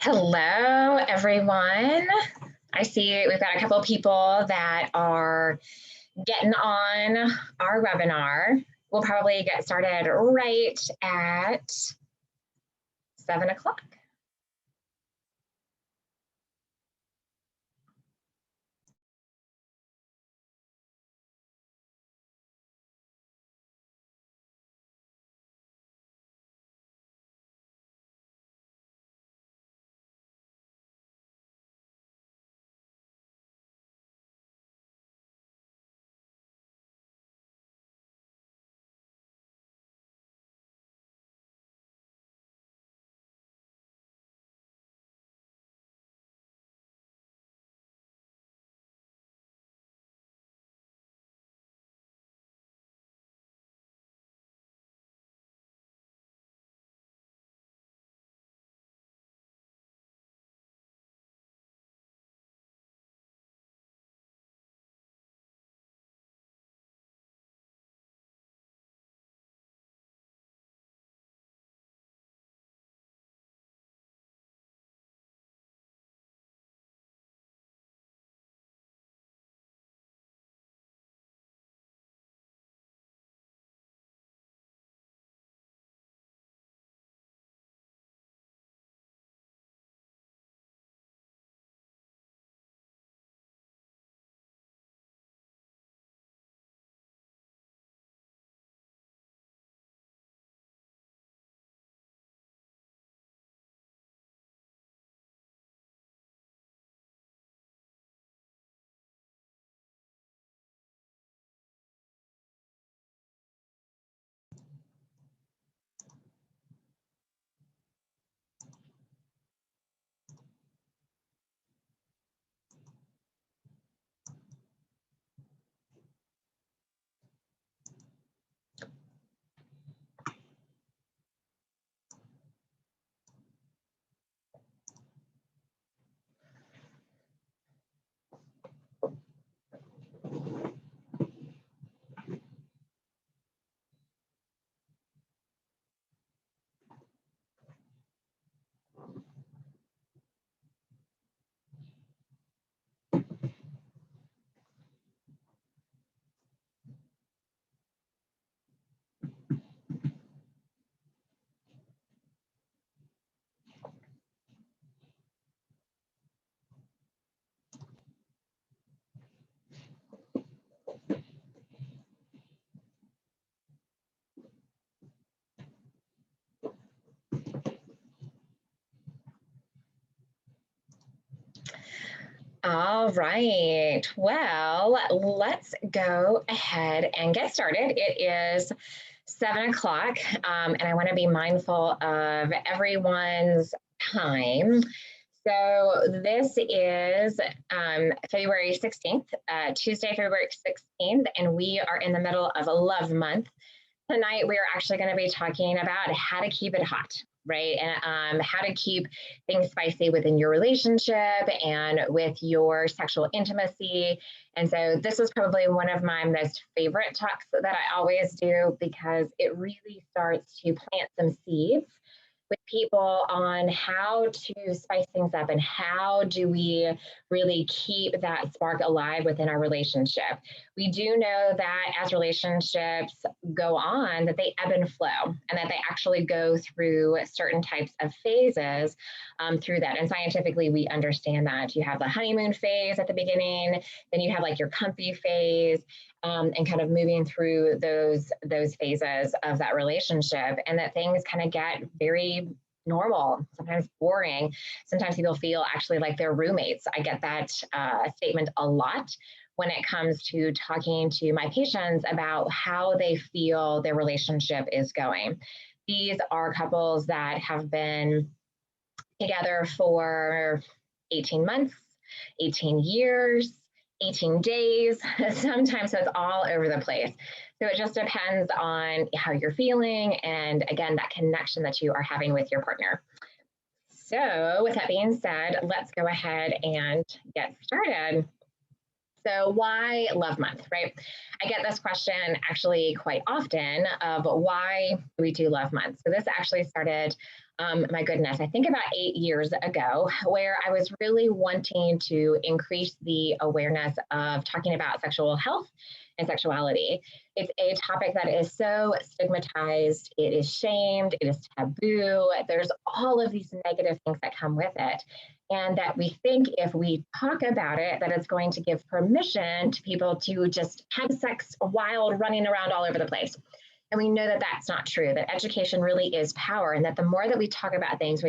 Hello, everyone. I see we've got a couple people that are getting on our webinar. We'll probably get started right at 7 o'clock. All right, well, let's go ahead and get started. It is 7 o'clock, and I want to be mindful of everyone's time. So this is February 16th, Tuesday, February 16th, and we are in the middle of a love month. Tonight, we are actually going to be talking about how to keep it hot, right? And how to keep things spicy within your relationship and with your sexual intimacy. And so this is probably one of my most favorite talks that I always do because it really starts to plant some seeds with people on how to spice things up and how do we really keep that spark alive within our relationship. We do know that as relationships go on, that they ebb and flow and that they actually go through certain types of phases through that. And scientifically, we understand that you have the honeymoon phase at the beginning, then you have like your comfy phase, and kind of moving through those phases of that relationship, and that things kind of get very normal, sometimes boring. Sometimes people feel actually like they're roommates. I get that statement a lot when it comes to talking to my patients about how they feel their relationship is going. These are couples that have been together for 18 months, 18 years, 18 days, sometimes, so it's all over the place. So it just depends on how you're feeling and, again, that connection that you are having with your partner. So with that being said, let's go ahead and get started. So why Love Month, right? I get this question actually quite often of why we do Love Month. So this actually started my goodness, I think about 8 years ago, where I was really wanting to increase the awareness of talking about sexual health and sexuality. It's a topic that is so stigmatized, it is shamed, it is taboo. There's all of these negative things that come with it. And that we think if we talk about it, that it's going to give permission to people to just have sex wild, running around all over the place. And we know that that's not true, that education really is power, and that the more that we talk about things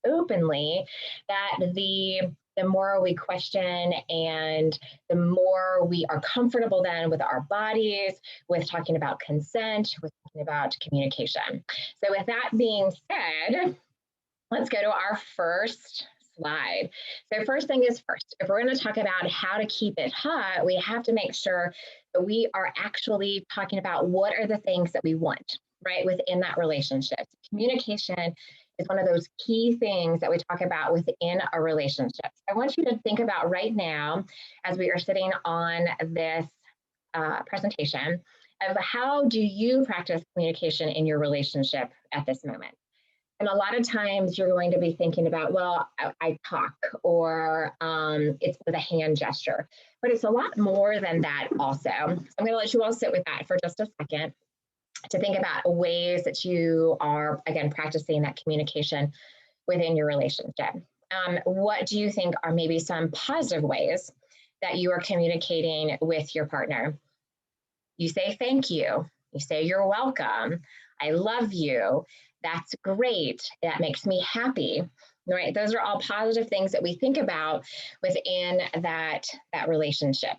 openly, that the more we question and the more we are comfortable then with our bodies, with talking about consent, with talking about communication. So with that being said, let's go to our first slide. So first thing is first, if we're going to talk about how to keep it hot, we have to make sure that we are actually talking about what are the things that we want, right, within that relationship. Communication is one of those key things that we talk about within a relationship. I want you to think about right now, as we are sitting on this presentation, of how do you practice communication in your relationship at this moment. And a lot of times you're going to be thinking about, well, I talk, or it's with a hand gesture, but it's a lot more than that also. I'm going to let you all sit with that for just a second to think about ways that you are, again, practicing that communication within your relationship. What do you think are maybe some positive ways that you are communicating with your partner? You say thank you. You say you're welcome. I love you. That's great. That makes me happy, right? Those are all positive things that we think about within that relationship.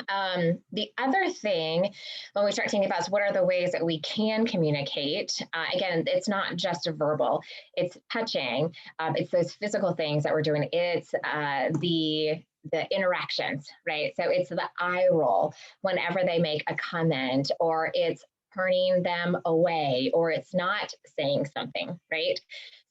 The other thing when we start thinking about is what are the ways that we can communicate, again, it's not just verbal, it's touching, it's those physical things that we're doing, it's the interactions, right? So it's the eye roll whenever they make a comment, or it's turning them away, or it's not saying something, right?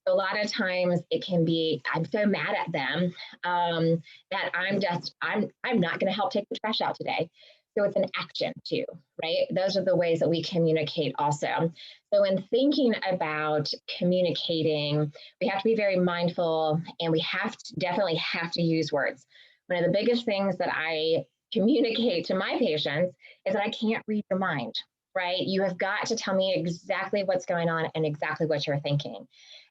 So a lot of times it can be, I'm so mad at them that I'm not going to help take the trash out today. So it's an action too, right? Those are the ways that we communicate also. So when thinking about communicating, we have to be very mindful, and we definitely have to use words. One of the biggest things that I communicate to my patients is that I can't read your mind, right? You have got to tell me exactly what's going on and exactly what you're thinking,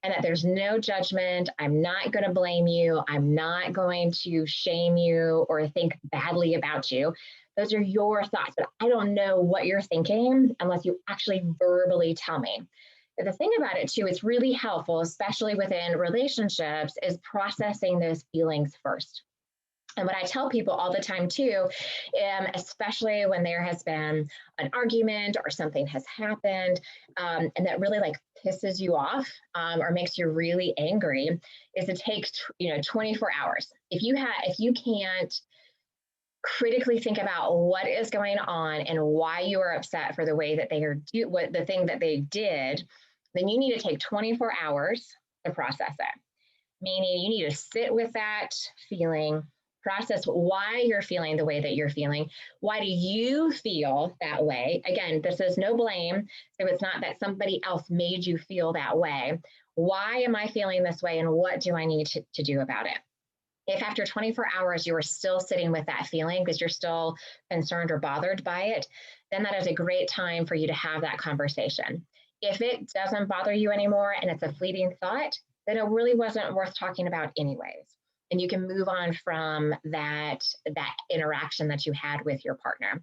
and that there's no judgment. I'm not going to blame you. I'm not going to shame you or think badly about you. Those are your thoughts, but I don't know what you're thinking unless you actually verbally tell me. But the thing about it too, it's really helpful, especially within relationships, is processing those feelings first. And what I tell people all the time too, especially when there has been an argument or something has happened, and that really like pisses you off or makes you really angry, is to take 24 hours. If you can't critically think about what is going on and why you are upset for the way that the thing that they did, then you need to take 24 hours to process it. Meaning you need to sit with that feeling, process why you're feeling the way that you're feeling. Why do you feel that way? Again, this is no blame. So it's not that somebody else made you feel that way. Why am I feeling this way, and what do I need to do about it? If after 24 hours you are still sitting with that feeling because you're still concerned or bothered by it, then that is a great time for you to have that conversation. If it doesn't bother you anymore and it's a fleeting thought, then it really wasn't worth talking about anyways. And you can move on from that interaction that you had with your partner.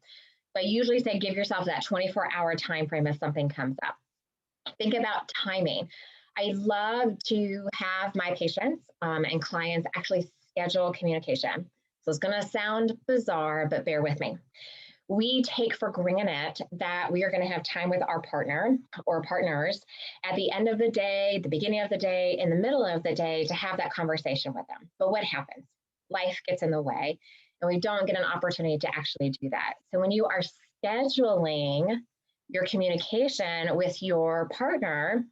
But I usually say give yourself that 24-hour time frame if something comes up. Think about timing. I love to have my patients and clients actually schedule communication. So it's going to sound bizarre, but bear with me. We take for granted that we are going to have time with our partner or partners at the end of the day, the beginning of the day, in the middle of the day to have that conversation with them. But what happens? Life gets in the way, and we don't get an opportunity to actually do that. So when you are scheduling your communication with your partner,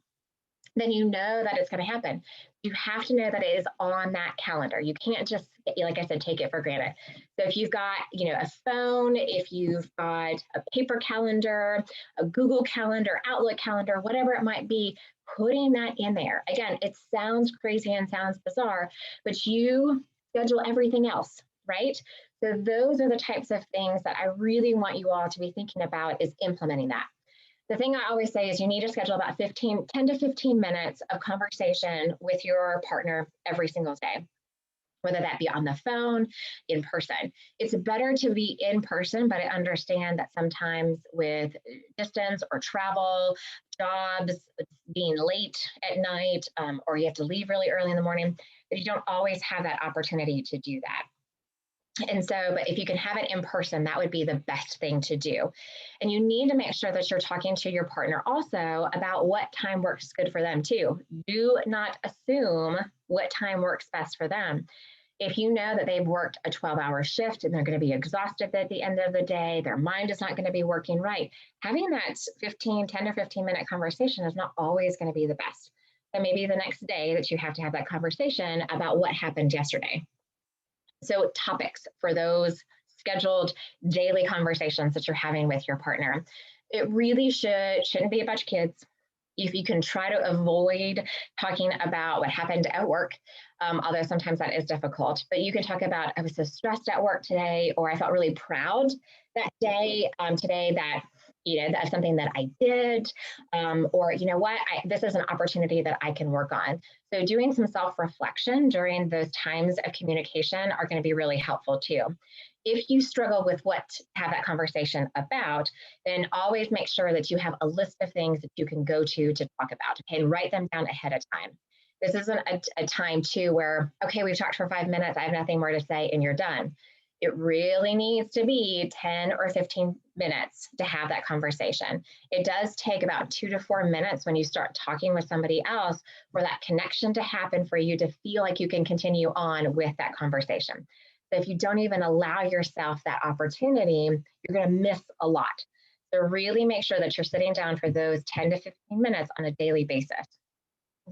then you know that it's going to happen. You have to know that it is on that calendar. You can't just, like I said, take it for granted. So if you've got, a phone, if you've got a paper calendar, a Google calendar, Outlook calendar, whatever it might be, putting that in there. Again, it sounds crazy and sounds bizarre, but you schedule everything else, right? So those are the types of things that I really want you all to be thinking about, is implementing that. The thing I always say is you need to schedule about 10 to 15 minutes of conversation with your partner every single day, whether that be on the phone, in person. It's better to be in person, but I understand that sometimes with distance or travel, jobs, being late at night, or you have to leave really early in the morning, that you don't always have that opportunity to do that. And so, but if you can have it in person, that would be the best thing to do. And you need to make sure that you're talking to your partner also about what time works good for them too. Do not assume what time works best for them. If you know that they've worked a 12-hour shift and they're going to be exhausted at the end of the day, their mind is not going to be working right, having that 10 or 15 minute conversation is not always going to be the best. So maybe the next day that you have to have that conversation about what happened yesterday. So topics for those scheduled daily conversations that you're having with your partner. It really shouldn't be about kids. If you can try to avoid talking about what happened at work, although sometimes that is difficult, but you can talk about, I was so stressed at work today, or I felt really proud that day today that, that's something that I did, or you know what, this is an opportunity that I can work on. So doing some self-reflection during those times of communication are going to be really helpful too. If you struggle with what to have that conversation about, then always make sure that you have a list of things that you can go to talk about, okay, and write them down ahead of time. This isn't a time too where, okay, we've talked for 5 minutes, I have nothing more to say, and you're done. It really needs to be 10 or 15 minutes to have that conversation. It does take about 2 to 4 minutes when you start talking with somebody else for that connection to happen, for you to feel like you can continue on with that conversation. So if you don't even allow yourself that opportunity, you're going to miss a lot. So really make sure that you're sitting down for those 10 to 15 minutes on a daily basis.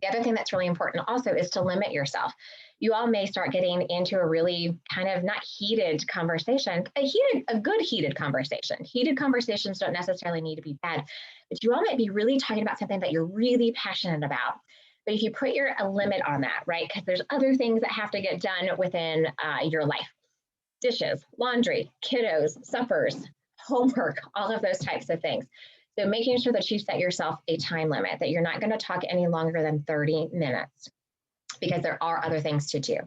The other thing that's really important also is to limit yourself. You all may start getting into a really kind of not heated conversation, a good heated conversation. Heated conversations don't necessarily need to be bad, but you all might be really talking about something that you're really passionate about. But if you put a limit on that, right? Because there's other things that have to get done within your life. Dishes, laundry, kiddos, suppers, homework, all of those types of things. So making sure that you set yourself a time limit, that you're not going to talk any longer than 30 minutes, because there are other things to do.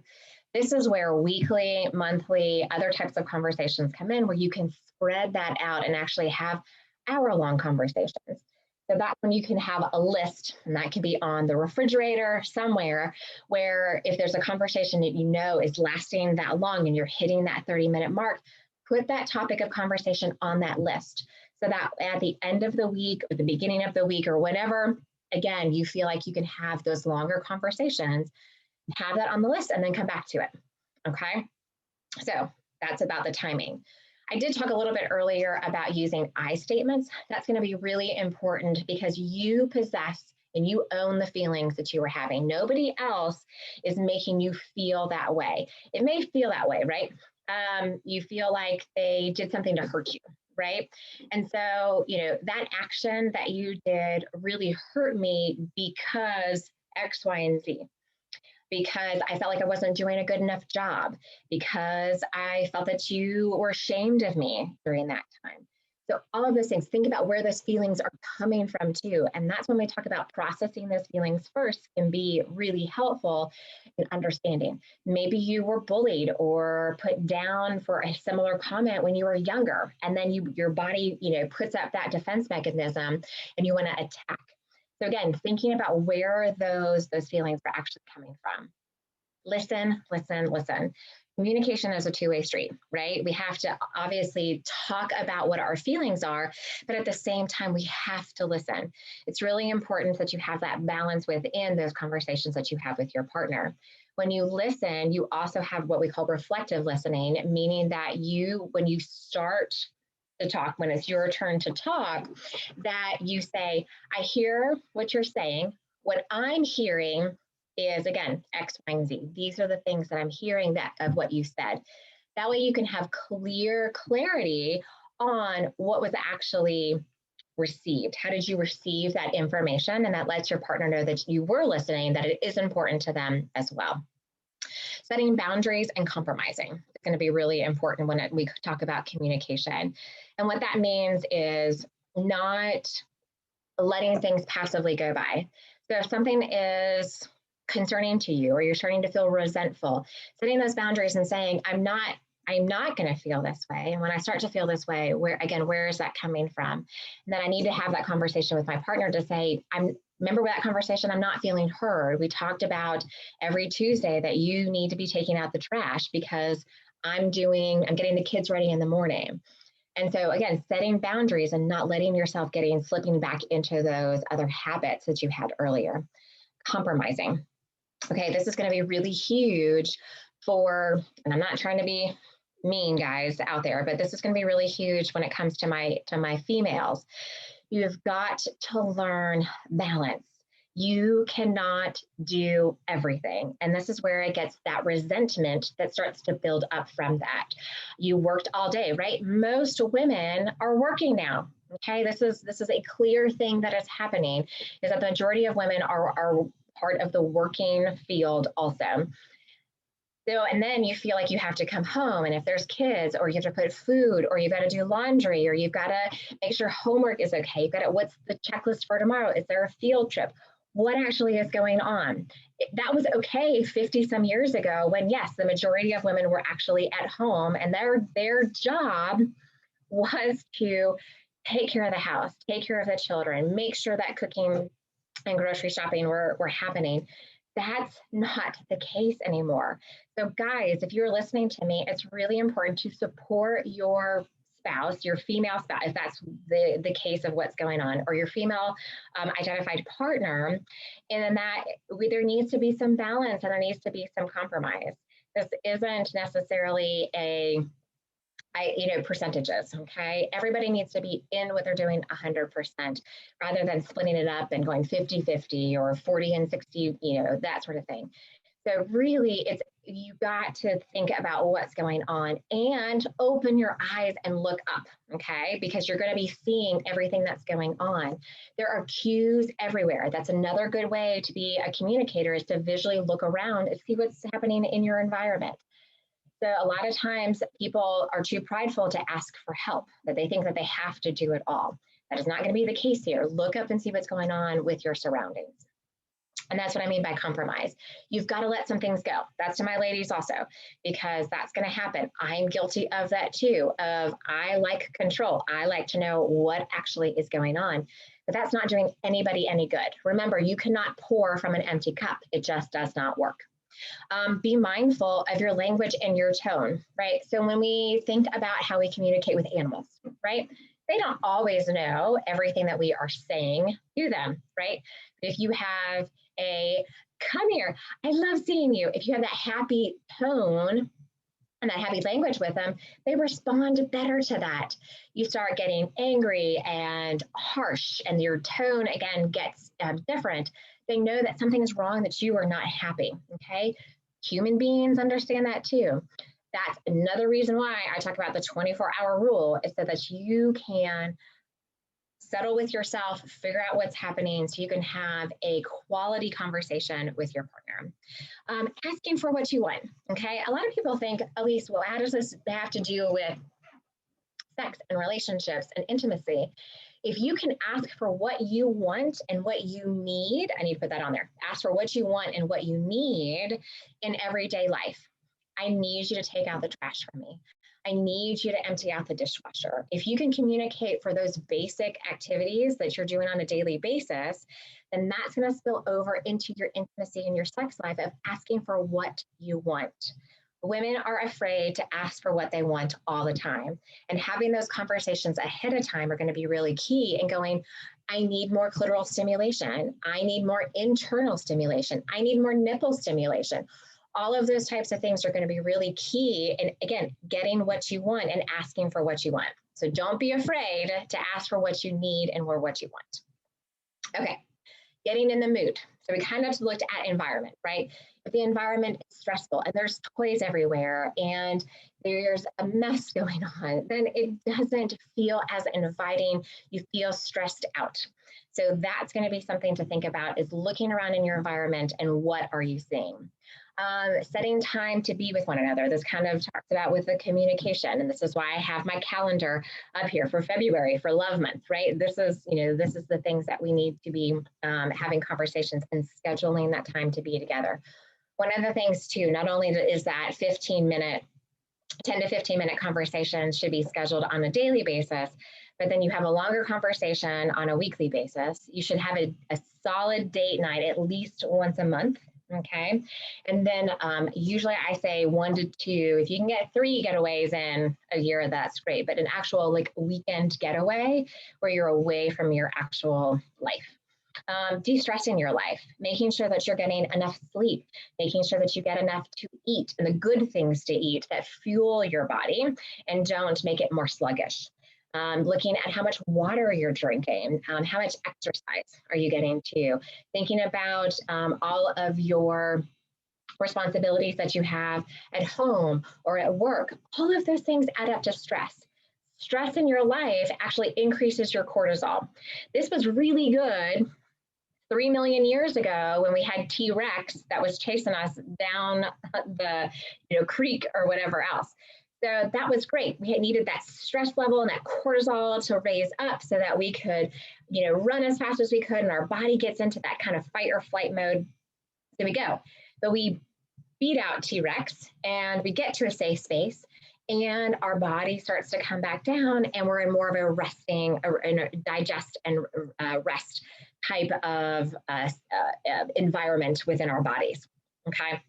This is where weekly, monthly, other types of conversations come in, where you can spread that out and actually have hour-long conversations. So that's when you can have a list, and that can be on the refrigerator somewhere, where if there's a conversation that you know is lasting that long and you're hitting that 30-minute mark, put that topic of conversation on that list, so that at the end of the week or the beginning of the week or whenever, again, you feel like you can have those longer conversations, have that on the list and then come back to it. Okay. So that's about the timing. I did talk a little bit earlier about using I statements. That's going to be really important, because you possess and you own the feelings that you are having. Nobody else is making you feel that way. It may feel that way, right? You feel like they did something to hurt you, right? And so, that action that you did really hurt me because X, Y, and Z. Because I felt like I wasn't doing a good enough job, because I felt that you were ashamed of me during that time. So all of those things, think about where those feelings are coming from too. And that's when we talk about processing those feelings first, can be really helpful in understanding. Maybe you were bullied or put down for a similar comment when you were younger, and then your body, puts up that defense mechanism and you want to attack. So again, thinking about where those feelings are actually coming from. Listen, listen, listen. Communication is a two-way street, right? We have to obviously talk about what our feelings are, but at the same time, we have to listen. It's really important that you have that balance within those conversations that you have with your partner. When you listen, you also have what we call reflective listening, meaning that when you start to talk, when it's your turn to talk, that you say, I hear what you're saying. What I'm hearing is, again, X, Y, and Z. These are the things that I'm hearing of what you said. That way you can have clarity on what was actually received? How did you receive that information? And that lets your partner know that you were listening, that it is important to them as well. Setting boundaries and compromising is going to be really important when we talk about communication. And what that means is not letting things passively go by. So if something is concerning to you or you're starting to feel resentful, setting those boundaries and saying, I'm not going to feel this way. And when I start to feel this way, where is that coming from? And then I need to have that conversation with my partner to say, remember that conversation, I'm not feeling heard. We talked about every Tuesday that you need to be taking out the trash because I'm getting the kids ready in the morning. And so again, setting boundaries and not letting yourself slipping back into those other habits that you had earlier. Compromising. Okay, this is going to be really huge and I'm not trying to be mean, guys out there, but this is going to be really huge when it comes to my females. You've got to learn balance. You cannot do everything. And this is where it gets that resentment that starts to build up from that. You worked all day, right? Most women are working now. Okay, this is a clear thing that is happening, is that the majority of women are part of the working field also. So, and then you feel like you have to come home, and if there's kids, or you have to put food, or you've got to do laundry, or you've got to make sure homework is okay. You've got to, what's the checklist for tomorrow? Is there a field trip? What actually is going on? That was okay 50 some years ago when, yes, the majority of women were actually at home, and their job was to take care of the house, take care of the children, make sure that cooking and grocery shopping were happening. That's not the case anymore. So guys, if you're listening to me, it's really important to support your spouse, your female spouse, if that's the case of what's going on, or your female identified partner, and that there needs to be some balance and there needs to be some compromise. This isn't necessarily percentages, okay? Everybody needs to be in what they're doing 100% rather than splitting it up and going 50-50 or 40 and 60, that sort of thing. So really, you've got to think about what's going on and open your eyes and look up, okay? Because you're going to be seeing everything that's going on. There are cues everywhere. That's another good way to be a communicator, is to visually look around and see what's happening in your environment. So a lot of times people are too prideful to ask for help, that they think that they have to do it all. That is not going to be the case here. Look up and see what's going on with your surroundings. And that's what I mean by compromise. You've got to let some things go. That's to my ladies also, because that's going to happen. I'm guilty of that too, I like control. I like to know what actually is going on, but that's not doing anybody any good. Remember, you cannot pour from an empty cup. It just does not work. Be mindful of your language and your tone, right? So when we think about how we communicate with animals, right? They don't always know everything that we are saying to them, right? But if you have come here, I love seeing you. If you have that happy tone and that happy language with them, they respond better to that. You start getting angry and harsh, and your tone again gets different. They know that something is wrong, that you are not happy, okay? Human beings understand that too. That's another reason why I talk about the 24-hour rule, is so that you can settle with yourself, figure out what's happening so you can have a quality conversation with your partner. Asking for what you want, okay? A lot of people think, Aleece, well, how does this have to do with sex and relationships and intimacy? If you can ask for what you want and what you need, I need to put that on there. Ask for what you want and what you need in everyday life. I need you to take out the trash for me. I need you to empty out the dishwasher. If you can communicate for those basic activities that you're doing on a daily basis, then that's going to spill over into your intimacy and your sex life of asking for what you want. Women are afraid to ask for what they want all the time. And having those conversations ahead of time are going to be really key in going, I need more clitoral stimulation. I need more internal stimulation. I need more nipple stimulation. All of those types of things are going to be really key. And again, getting what you want and asking for what you want. So don't be afraid to ask for what you need and what you want. Okay, getting in the mood. So we kind of looked at environment, right? but the environment is stressful and there's toys everywhere and there's a mess going on, then it doesn't feel as inviting. You feel stressed out. So that's going to be something to think about, is looking around in your environment and what are you seeing. Setting time to be with one another. This kind of talks about with the communication, and this is why I have my calendar up here for February for Love Month, right? This is the things that we need to be having conversations and scheduling that time to be together. One of the things too, not only is that 10 to 15 minute conversations should be scheduled on a daily basis, but then you have a longer conversation on a weekly basis. You should have a solid date night at least once a month. Okay. And then usually I say 1 to 2, if you can get 3 getaways in a year, that's great. But an actual like weekend getaway where you're away from your actual life. De-stressing your life, making sure that you're getting enough sleep, making sure that you get enough to eat and the good things to eat that fuel your body and don't make it more sluggish. Looking at how much water you're drinking, how much exercise are you getting to, thinking about all of your responsibilities that you have at home or at work. All of those things add up to stress. Stress in your life actually increases your cortisol. This was really good 3 million years ago when we had T-Rex that was chasing us down the creek or whatever else. So that was great. We needed that stress level and that cortisol to raise up so that we could, run as fast as we could, and our body gets into that kind of fight or flight mode. There we go. But we beat out T-Rex and we get to a safe space and our body starts to come back down and we're in more of a resting, digest and rest type of environment within our bodies. Okay.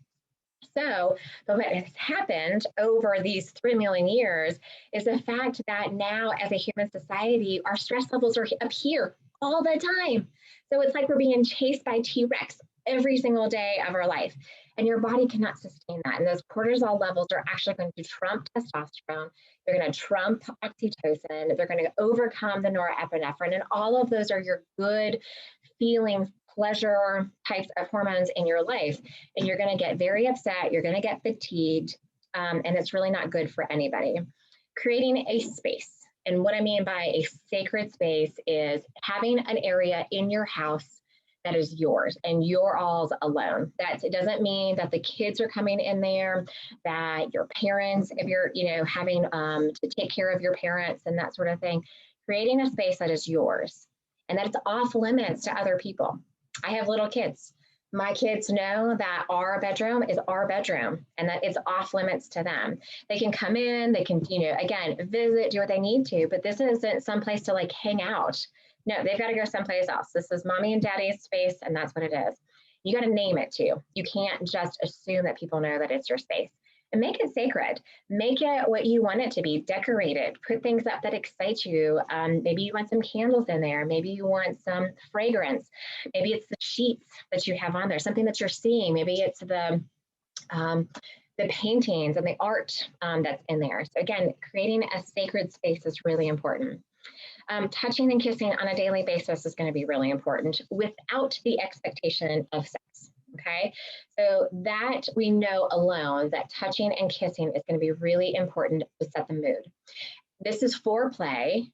So, but what has happened over these 3 million years is the fact that now as a human society, our stress levels are up here all the time. So it's like we're being chased by T-Rex every single day of our life. And your body cannot sustain that. And those cortisol levels are actually going to trump testosterone. They're going to trump oxytocin. They're going to overcome the norepinephrine. And all of those are your good feelings, pleasure types of hormones in your life. And you're going to get very upset. You're going to get fatigued. And it's really not good for anybody. Creating a space. And what I mean by a sacred space is having an area in your house that is yours and you're all alone. It doesn't mean that the kids are coming in there, that your parents, if you're, having to take care of your parents and that sort of thing, creating a space that is yours and that it's off limits to other people. I have little kids. My kids know that our bedroom is our bedroom and that it's off limits to them. They can come in, they can, again, visit, do what they need to, but this isn't some place to like hang out. No, they've got to go someplace else. This is mommy and daddy's space, and that's what it is. You got to name it too. You can't just assume that people know that it's your space. And make it sacred. Make it what you want it to be. Decorate it. Put things up that excite you. Maybe you want some candles in there. Maybe you want some fragrance. Maybe it's the sheets that you have on there, something that you're seeing. Maybe it's the paintings and the art that's in there. So again, creating a sacred space is really important. Touching and kissing on a daily basis is going to be really important without the expectation of sex. Okay, so that we know alone that touching and kissing is going to be really important to set the mood. This is foreplay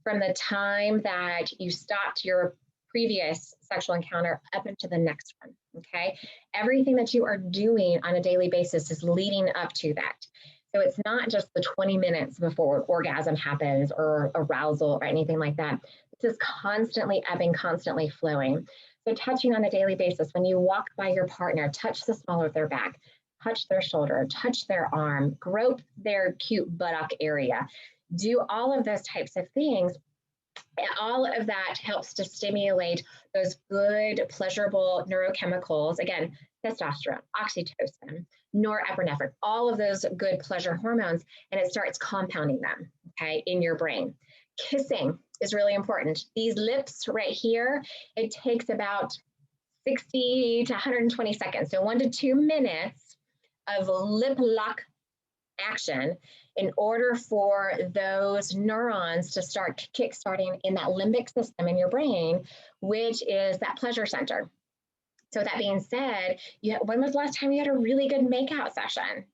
from the time that you stopped your previous sexual encounter up into the next one. Okay, everything that you are doing on a daily basis is leading up to that. So it's not just the 20 minutes before orgasm happens or arousal or anything like that. This is constantly ebbing, constantly flowing. So touching on a daily basis, when you walk by your partner, touch the small of their back, touch their shoulder, touch their arm, grope their cute buttock area. Do all of those types of things. And all of that helps to stimulate those good, pleasurable neurochemicals. Again, testosterone, oxytocin, norepinephrine, all of those good pleasure hormones, and it starts compounding them, okay, in your brain. Kissing is really important. These lips right here, it takes about 60 to 120 seconds, so 1 to 2 minutes of lip lock action in order for those neurons to start kickstarting in that limbic system in your brain, which is that pleasure center. So with that being said, when was the last time you had a really good makeout session?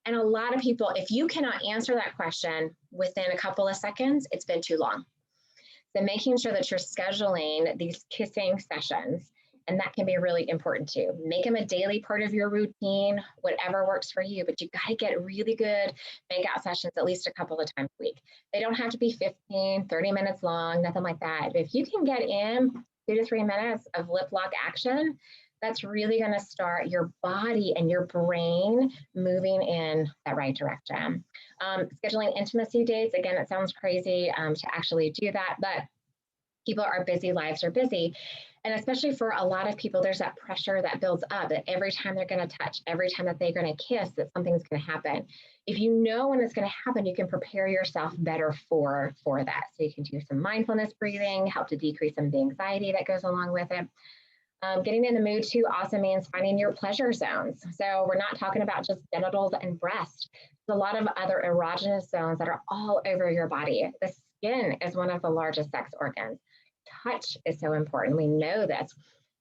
And a lot of people, if you cannot answer that question within a couple of seconds, it's been too long. So making sure that you're scheduling these kissing sessions, and that can be really important too. Make them a daily part of your routine, whatever works for you, but you got to get really good makeout sessions at least a couple of times a week. They don't have to be 15, 30 minutes long, nothing like that. But if you can get in 2 to 3 minutes of lip lock action, that's really going to start your body and your brain moving in that right direction. Scheduling intimacy dates, again, it sounds crazy to actually do that, but people are busy, lives are busy. And especially for a lot of people, there's that pressure that builds up that every time they're going to touch, every time that they're going to kiss, that something's going to happen. If you know when it's going to happen, you can prepare yourself better for that. So you can do some mindfulness breathing, help to decrease some of the anxiety that goes along with it. Getting in the mood too also means finding your pleasure zones. So we're not talking about just genitals and breast. There's a lot of other erogenous zones that are all over your body. The skin is one of the largest sex organs. Touch is so important. We know this.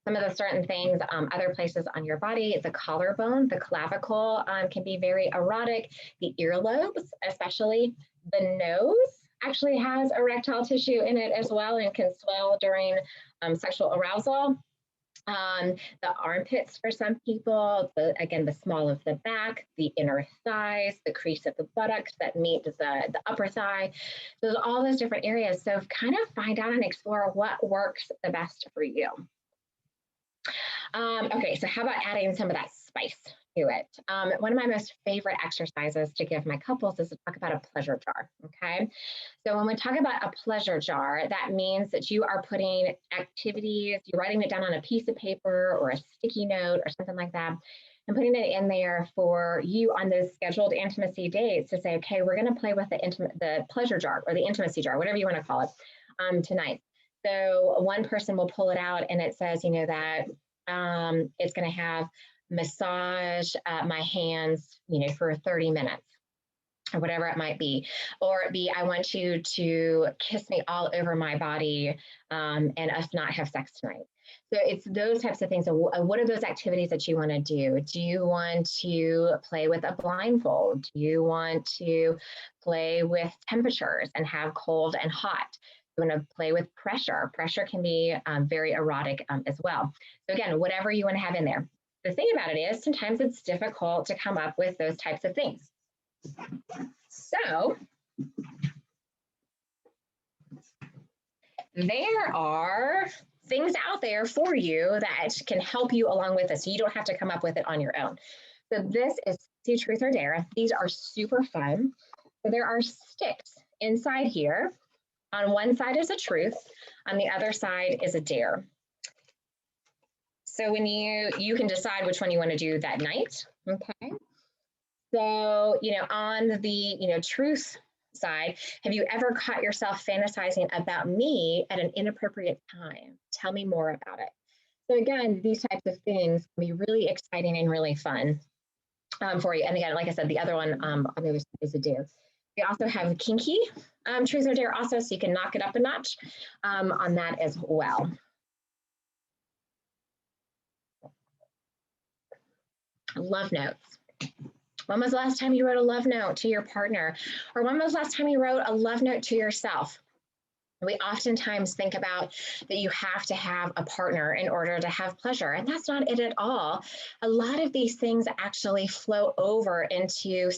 Some of the certain things, other places on your body, the collarbone, the clavicle can be very erotic. The earlobes, especially the nose, actually has erectile tissue in it as well and can swell during sexual arousal. The armpits for some people, again, the small of the back, the inner thighs, the crease of the buttocks that meet the upper thigh. So there's all those different areas. So kind of find out and explore what works the best for you. Okay, so how about adding some of that spice to it? One of my most favorite exercises to give my couples is to talk about a pleasure jar, okay? So when we talk about a pleasure jar, that means that you are putting activities, you're writing it down on a piece of paper or a sticky note or something like that, and putting it in there for you on those scheduled intimacy dates to say, okay, we're gonna play with the pleasure jar or the intimacy jar, whatever you wanna call it, tonight. So one person will pull it out and it says, you know, that it's going to have massage my hands, you know, for 30 minutes or whatever it might be. Or it be, I want you to kiss me all over my body and us not have sex tonight. So it's those types of things. So what are those activities that you want to do? Do you want to play with a blindfold? Do you want to play with temperatures and have cold and hot? You want to play with pressure. Pressure can be very erotic as well. So again, whatever you want to have in there. The thing about it is sometimes it's difficult to come up with those types of things. So there are things out there for you that can help you along with this. So you don't have to come up with it on your own. So this is See Truth or Dare. These are super fun. So there are sticks inside here. On one side is a truth, on the other side is a dare. So when you can decide which one you want to do that night, okay? So, you know, on the, truth side, have you ever caught yourself fantasizing about me at an inappropriate time? Tell me more about it. So again, these types of things can be really exciting and really fun for you. And again, like I said, the other one on the other side is a dare. We also have kinky truth or dare also, so you can knock it up a notch on that as well. Love notes. When was the last time you wrote a love note to your partner? Or when was the last time you wrote a love note to yourself? We oftentimes think about that you have to have a partner in order to have pleasure, and that's not it at all. A lot of these things actually flow over into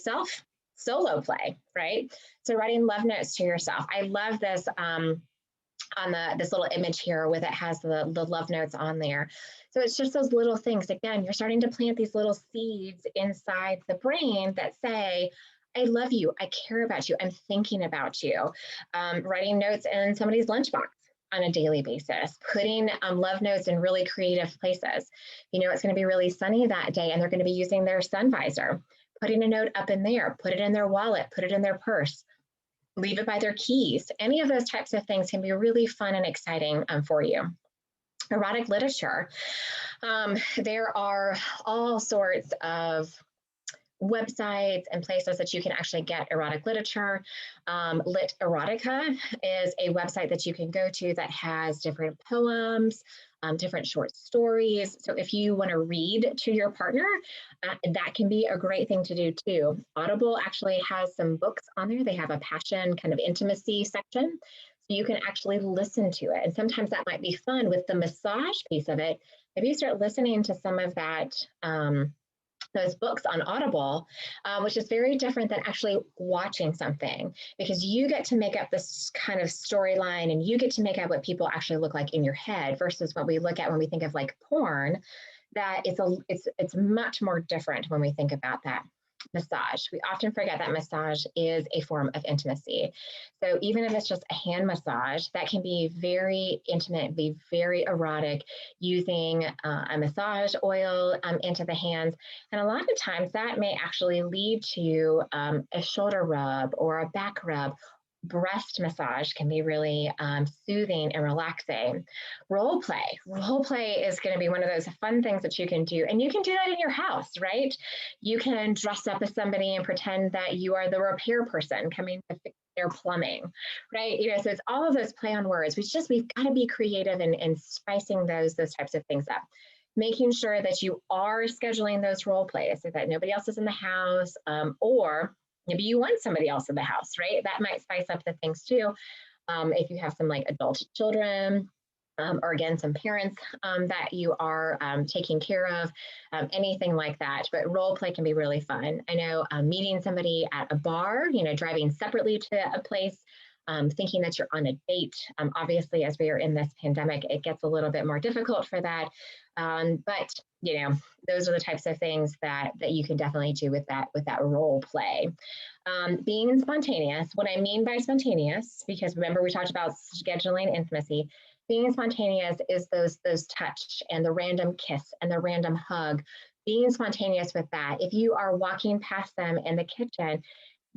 solo play, right? So writing love notes to yourself. I love this on this little image here with it has the love notes on there. So it's just those little things. Again, you're starting to plant these little seeds inside the brain that say, I love you, I care about you, I'm thinking about you. Writing notes in somebody's lunchbox on a daily basis, putting love notes in really creative places. You know, it's going to be really sunny that day and they're going to be using their sun visor. Putting a note up in there, put it in their wallet, put it in their purse, leave it by their keys. Any of those types of things can be really fun and exciting for you. Erotic literature. There are all sorts of websites and places that you can actually get erotic literature. Lit Erotica is a website that you can go to that has different poems, different short stories. So if you want to read to your partner, that can be a great thing to do too. Audible actually has some books on there. They have a passion kind of intimacy section. So you can actually listen to it. And sometimes that might be fun with the massage piece of it. Maybe you start listening to some of that. Those books on Audible, which is very different than actually watching something, because you get to make up this kind of storyline and you get to make up what people actually look like in your head versus what we look at when we think of like porn. That it's much more different when we think about that. Massage. We often forget that massage is a form of intimacy. So even if it's just a hand massage, that can be very intimate, be very erotic, using a massage oil into the hands. And a lot of times that may actually lead to a shoulder rub or a back rub. Breast massage can be really soothing and relaxing. Role play is going to be one of those fun things that you can do, and you can do that in your house, right? You can dress up as somebody and pretend that you are the repair person coming to fix their plumbing, right? So it's all of those play on words. We've got to be creative and spicing those types of things up, making sure that you are scheduling those role plays so that nobody else is in the house, or maybe you want somebody else in the house, right? That might spice up the things too. If you have some like adult children, or again, some parents that you are taking care of, anything like that. But role play can be really fun. I know meeting somebody at a bar, driving separately to a place, thinking that you're on a date. Obviously, as we are in this pandemic, it gets a little bit more difficult for that. But those are the types of things that you can definitely do with that role play. Being spontaneous. What I mean by spontaneous, because remember we talked about scheduling intimacy. Being spontaneous is those touch and the random kiss and the random hug. Being spontaneous with that. If you are walking past them in the kitchen,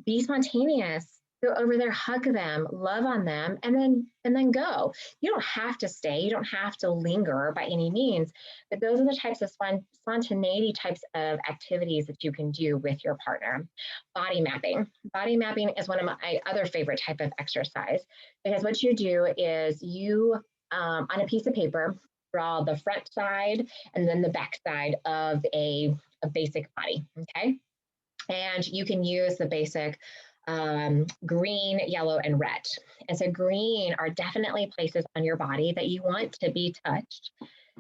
be spontaneous. Go over there, hug them, love on them, and then go. You don't have to stay. You don't have to linger by any means. But those are the types of spontaneity types of activities that you can do with your partner. Body mapping. Body mapping is one of my other favorite type of exercise, because what you do is you, on a piece of paper, draw the front side and then the back side of a basic body, okay? And you can use the basic green, yellow, and red. And so green are definitely places on your body that you want to be touched.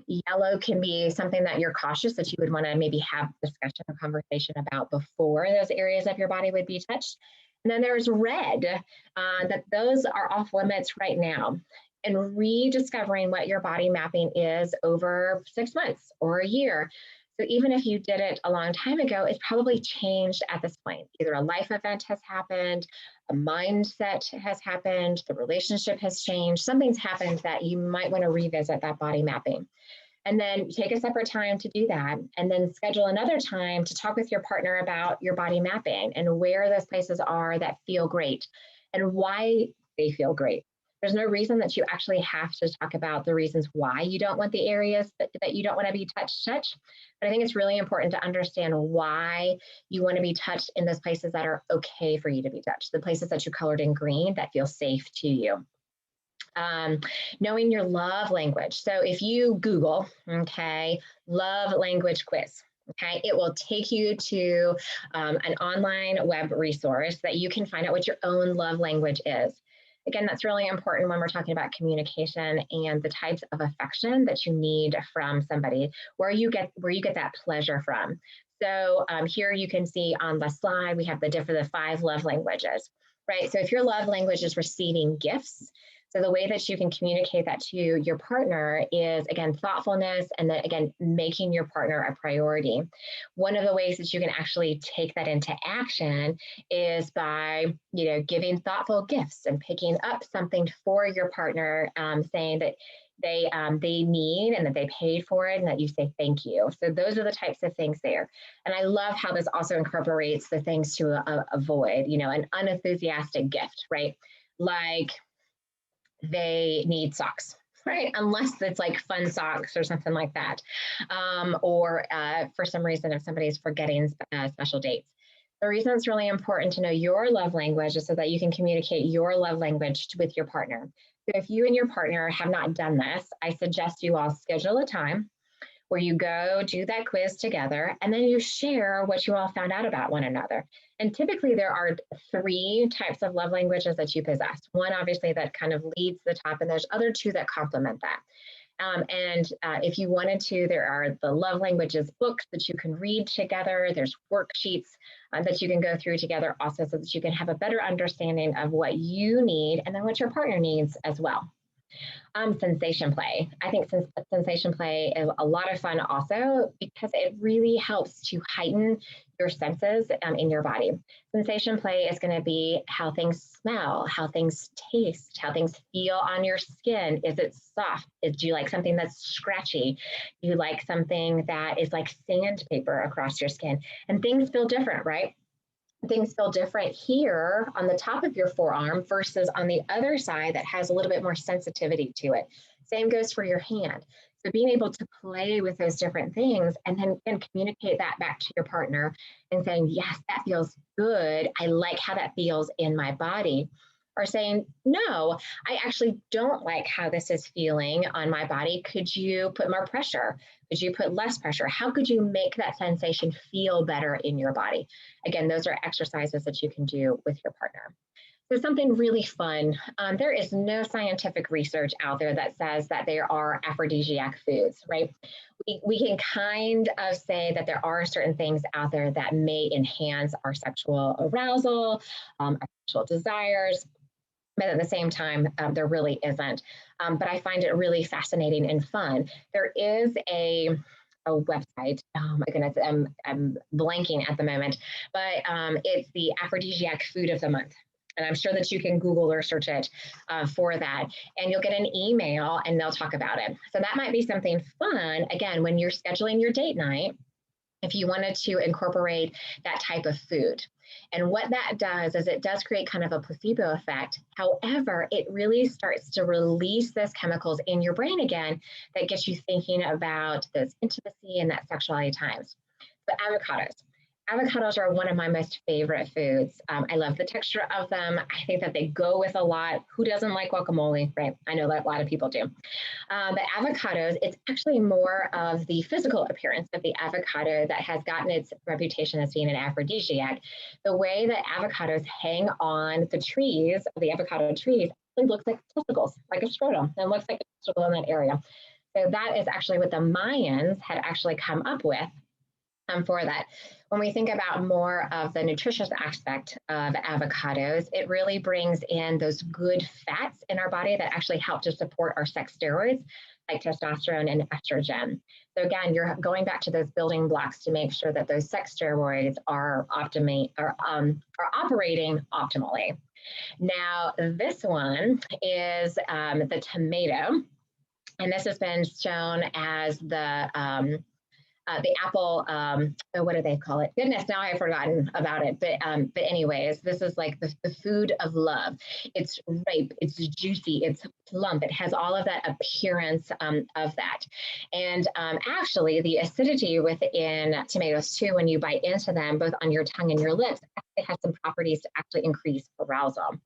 Yellow can be something that you're cautious that you would want to maybe have discussion or conversation about before those areas of your body would be touched. And then there's red, that those are off limits right now. And rediscovering what your body mapping is over 6 months or a year. So even if you did it a long time ago, it's probably changed at this point. Either a life event has happened, a mindset has happened, the relationship has changed, something's happened that you might want to revisit that body mapping. And then take a separate time to do that, and then schedule another time to talk with your partner about your body mapping and where those places are that feel great and why they feel great. There's no reason that you actually have to talk about the reasons why you don't want the areas that you don't want to be touched. But I think it's really important to understand why you want to be touched in those places that are okay for you to be touched, the places that you colored in green that feel safe to you. Knowing your love language. So if you Google, okay, love language quiz, okay, it will take you to an online web resource that you can find out what your own love language is. Again, that's really important when we're talking about communication and the types of affection that you need from somebody, where you get that pleasure from. So here you can see on the slide, we have the 5 love languages, right? So if your love language is receiving gifts, so the way that you can communicate that to your partner is, again, thoughtfulness, and then again, making your partner a priority. One of the ways that you can actually take that into action is by, giving thoughtful gifts and picking up something for your partner, saying that they need and that they paid for it and that you say thank you. So those are the types of things there. And I love how this also incorporates the things to avoid, an unenthusiastic gift, right? Like, they need socks, right? Unless it's like fun socks or something like that. Or for some reason, if somebody's forgetting special dates. The reason it's really important to know your love language is so that you can communicate your love language with your partner. So if you and your partner have not done this, I suggest you all schedule a time where you go do that quiz together, and then you share what you all found out about one another. And typically there are 3 types of love languages that you possess. One, obviously, that kind of leads the top, and there's other 2 that complement that. If you wanted to, there are the love languages books that you can read together. There's worksheets that you can go through together also, so that you can have a better understanding of what you need and then what your partner needs as well. Sensation play. I think sensation play is a lot of fun also, because it really helps to heighten your senses in your body. Sensation play is going to be how things smell, how things taste, how things feel on your skin. Is it soft? Do you like something that's scratchy? Do you like something that is like sandpaper across your skin? And things feel different, right? Things feel different here on the top of your forearm versus on the other side that has a little bit more sensitivity to it. Same goes for your hand. So being able to play with those different things and then communicate that back to your partner and saying, yes, that feels good. I like how that feels in my body. Or saying, no, I actually don't like how this is feeling on my body. Could you put more pressure? Could you put less pressure? How could you make that sensation feel better in your body? Again, those are exercises that you can do with your partner. So something really fun. There is no scientific research out there that says that there are aphrodisiac foods, right? We can kind of say that there are certain things out there that may enhance our sexual arousal, our sexual desires, but at the same time, there really isn't. But I find it really fascinating and fun. There is a website. Oh my goodness, I'm blanking at the moment, but it's the Aphrodisiac Food of the Month. And I'm sure that you can Google or search it for that. And you'll get an email and they'll talk about it. So that might be something fun, again, when you're scheduling your date night, if you wanted to incorporate that type of food. And what that does is it does create kind of a placebo effect. However, it really starts to release those chemicals in your brain again that gets you thinking about those intimacy and that sexuality times. But avocados. Avocados are one of my most favorite foods. I love the texture of them. I think that they go with a lot. Who doesn't like guacamole, right? I know that a lot of people do. But avocados, it's actually more of the physical appearance of the avocado that has gotten its reputation as being an aphrodisiac. The way that avocados hang on the trees, the avocado trees, it looks like testicles, like a scrotum. It looks like a testicle in that area. So that is actually what the Mayans had actually come up with for that. When we think about more of the nutritious aspect of avocados, it really brings in those good fats in our body that actually help to support our sex steroids like testosterone and estrogen. So again, you're going back to those building blocks to make sure that those sex steroids are operating optimally. Now, this one is the tomato, and this has been shown as the apple, what do they call it? Goodness, now I've forgotten about it. But anyways, this is like the food of love. It's ripe, it's juicy, it's plump. It has all of that appearance of that. And actually, the acidity within tomatoes too, when you bite into them, both on your tongue and your lips, it has some properties to actually increase arousal.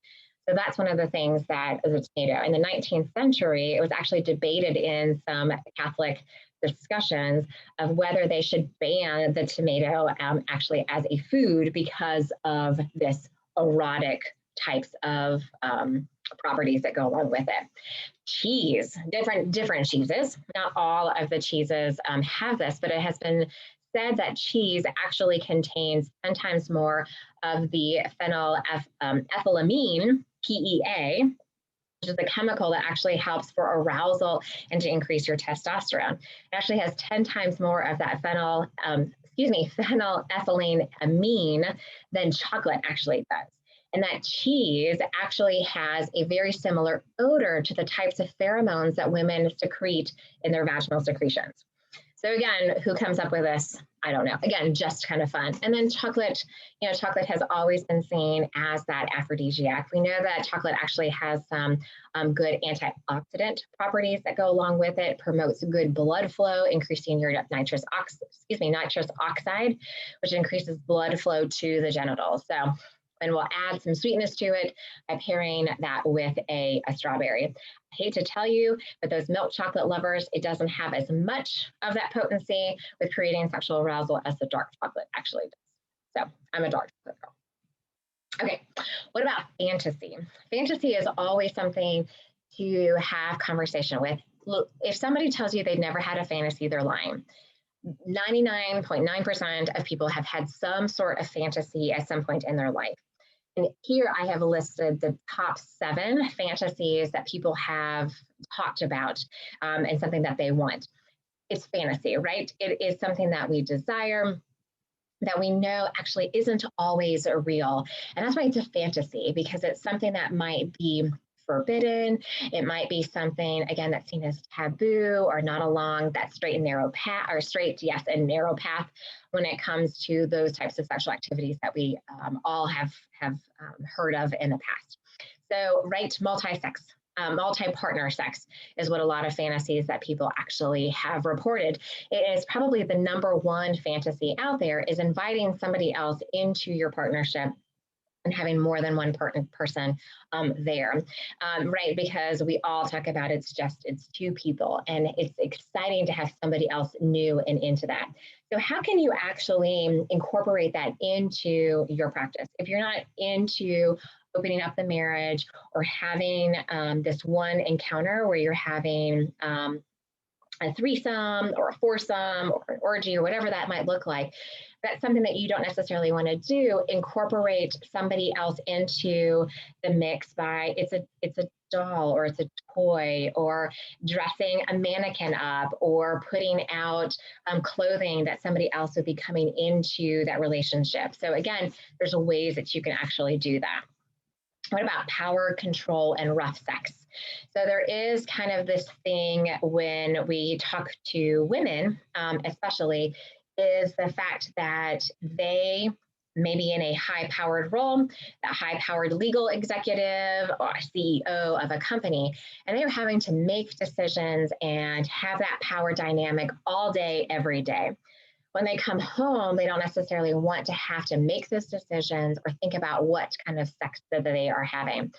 So that's one of the things that is a tomato. In the 19th century, it was actually debated in some Catholic discussions of whether they should ban the tomato actually as a food because of this erotic types of properties that go along with it. Cheese, different cheeses. Not all of the cheeses have this, but it has been said that cheese actually contains 10 times more of the phenylethylamine, PEA, which is a chemical that actually helps for arousal and to increase your testosterone. It actually has 10 times more of that phenylethylamine amine than chocolate actually does. And that cheese actually has a very similar odor to the types of pheromones that women secrete in their vaginal secretions. So again, who comes up with this? I don't know. Again, just kind of fun. And then chocolate, chocolate has always been seen as that aphrodisiac. We know that chocolate actually has some good antioxidant properties that go along with it, promotes good blood flow, increasing your nitrous oxide, which increases blood flow to the genitals. So, and we'll add some sweetness to it by pairing that with a strawberry. I hate to tell you, but those milk chocolate lovers, it doesn't have as much of that potency with creating sexual arousal as the dark chocolate actually does. So I'm a dark chocolate girl. Okay, what about fantasy? Fantasy is always something to have conversation with. Look, if somebody tells you they've never had a fantasy, they're lying. 99.9% of people have had some sort of fantasy at some point in their life. And here I have listed the top 7 fantasies that people have talked about and something that they want. It's fantasy, right? It is something that we desire, that we know actually isn't always real. And that's why it's a fantasy, because it's something that might be forbidden. It might be something, again, that's seen as taboo or not along that straight and narrow path, or straight, yes, and narrow path when it comes to those types of sexual activities that we all have heard of in the past. So, right, multi-partner sex is what a lot of fantasies that people actually have reported. It is probably the number one fantasy out there, is inviting somebody else into your partnership and having more than one person there, right? Because we all talk about it's 2 people, and it's exciting to have somebody else new and into that. So how can you actually incorporate that into your practice? If you're not into opening up the marriage or having this one encounter where you're having a threesome or a foursome or an orgy or whatever that might look like, that's something that you don't necessarily want to do. Incorporate somebody else into the mix by it's a doll, or it's a toy, or dressing a mannequin up, or putting out clothing that somebody else would be coming into that relationship. So again, there's ways that you can actually do that. What about power, control, and rough sex? So there is kind of this thing when we talk to women, especially, is the fact that they may be in a high-powered role, that high-powered legal executive or CEO of a company, and they're having to make decisions and have that power dynamic all day, every day. When they come home, they don't necessarily want to have to make those decisions or think about what kind of sex that they are having.